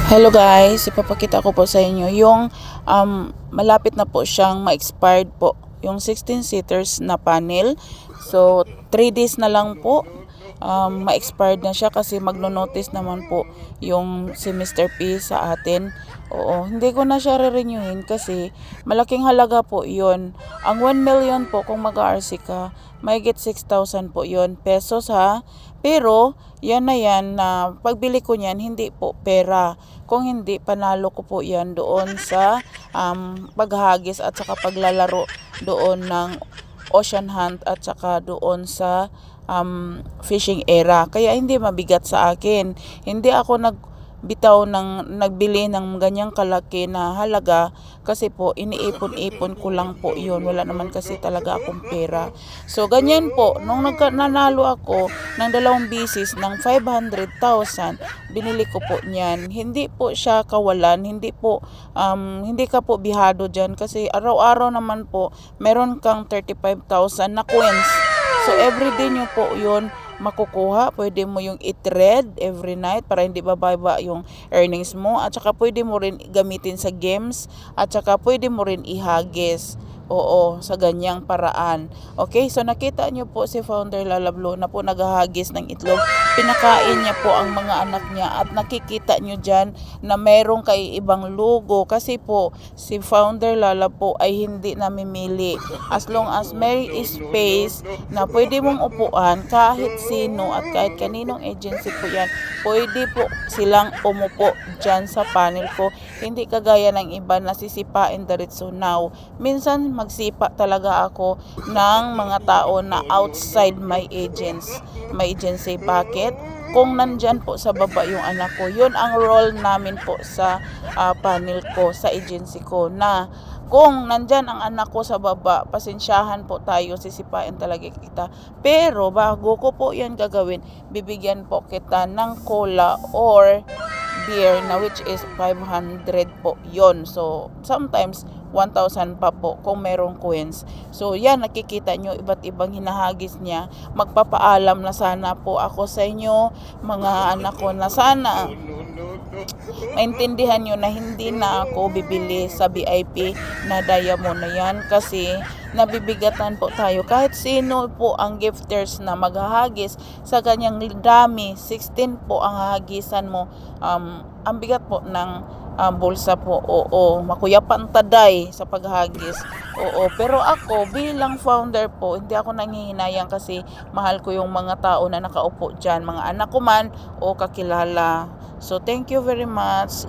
Hello guys, ipapakita ko po sa inyo yung malapit na po siyang ma-expired po yung 16 seaters na panel. So 3 days na lang po ma-expired na siya kasi magno-notice naman po yung si Mr. P sa atin. Oo, hindi ko na siya re-renewin kasi malaking halaga po yun. Ang 1 million po kung mag-RC ka, may get 6,000 po yun pesos ha. Pero yan na yan na pagbili ko niyan hindi po pera. Kung hindi, panalo ko po yan doon sa paghagis at saka paglalaro doon ng ocean hunt at saka doon sa fishing area. Kaya hindi mabigat sa akin. Hindi ako nagbili ng ganyang kalaki na halaga kasi po iniipon-ipon ko lang po yun. Wala naman kasi talaga akong pera. So ganyan po, nung nanalo ako ng 2 bisis ng 500,000, binili ko po niyan. Hindi po siya kawalan, hindi ka po bihado dyan kasi araw-araw naman po meron kang 35,000 na coins. So everyday nyo po yun makukuha. Pwede mo yung i-trade every night para hindi bababa yung earnings mo. At saka pwede mo rin gamitin sa games. At saka pwede mo rin ihagis. Oo, sa ganyang paraan. Okay, so nakita nyo po si Founder Lalablo na po naghahagis ng itlog. Pinakain niya po ang mga anak niya at nakikita nyo dyan na merong kaiibang logo kasi po si Founder Lala po ay hindi namimili. As long as may space na pwede mong upuan kahit sino at kahit kaninong agency po yan, pwede po silang umupo dyan sa panel ko. Hindi kagaya ng iba na sisipain diretso now. Minsan magsipa talaga ako ng mga tao na outside my agency. Bakit? Kung nandyan po sa baba yung anak ko, yun ang role namin po sa panel ko, sa agency ko, na kung nandyan ang anak ko sa baba, pasensyahan po tayo, sisipain talaga kita. Pero bago ko po yan gagawin, bibigyan po kita ng cola or beer na which is 500 po yon. So sometimes 1,000 pa po kung merong coins. So yan, nakikita nyo iba't ibang hinahagis niya. Magpapaalam na sana po ako sa inyo mga anak ko na sana maintindihan nyo na hindi na ako bibili sa VIP na diamond na yan kasi nabibigatan po tayo. Kahit sino po ang gifters na maghahagis sa kanyang dami, 16 po ang hahagisan mo. Ang bigat po ng bulsa po, oo, makuyapan taday sa paghagis, oo, pero ako bilang founder po, hindi ako nanghihinayang kasi mahal ko yung mga tao na nakaupo dyan, mga anak ko man o kakilala. So thank you very much.